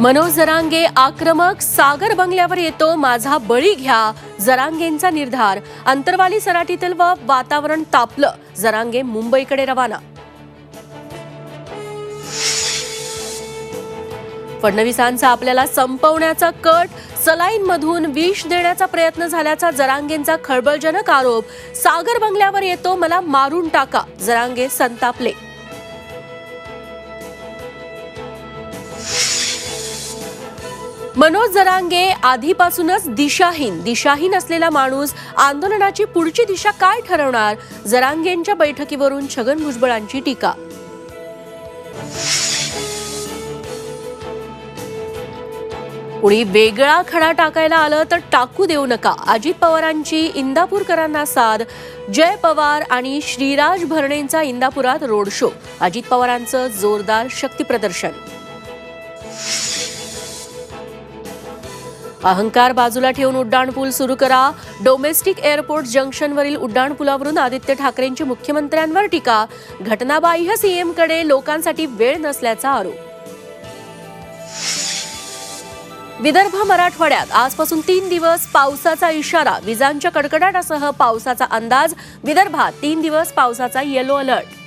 मनोज जरांगे आक्रमक, सागर बंगल्यावर येतो माझा बळी घ्या, जरांगेंचा निर्धार. अंतरवाली सराटीतील वातावरण तापलं, जरांगे मुंबईकडे रवाना. फडणवीसांचा आपल्याला संपवण्याचा कट, सलाईनमधून विष देण्याचा प्रयत्न झाल्याचा जरांगेंचा खळबळजनक आरोप. सागर बंगल्यावर येतो मला मारून टाका, जरांगे संतापले. मनोज जरांगे आधीपासूनच दिशाहीन असलेला माणूस. आंदोलनाची पुढची दिशा काय ठरवणार? जरांगेंच्या बैठकीवरून छगन भुजबळांची टीका. कुणी वेगळा खडा टाकायला आलं तर टाकू देऊ नका, अजित पवारांची इंदापूरकरांना साद. जय पवार आणि श्रीराज भरणेंचा इंदापुरात रोड शो. अजित पवारांचं जोरदार शक्ती प्रदर्शन. अहंकार बाजूला ठेवून उड्डाणपूल सुरू करा. डोमेस्टिक एअरपोर्ट जंक्शनवरील उड्डाणपुलावरून आदित्य ठाकरेंची मुख्यमंत्र्यांवर टीका. घटनाबाह्य सीएमकडे लोकांसाठी वेळ नसल्याचा आरोप. विदर्भ मराठवाड्यात आजपासून 3 दिवस पावसाचा इशारा. विजांच्या कडकडाटासह पावसाचा अंदाज. विदर्भात 3 दिवस पावसाचा येलो अलर्ट.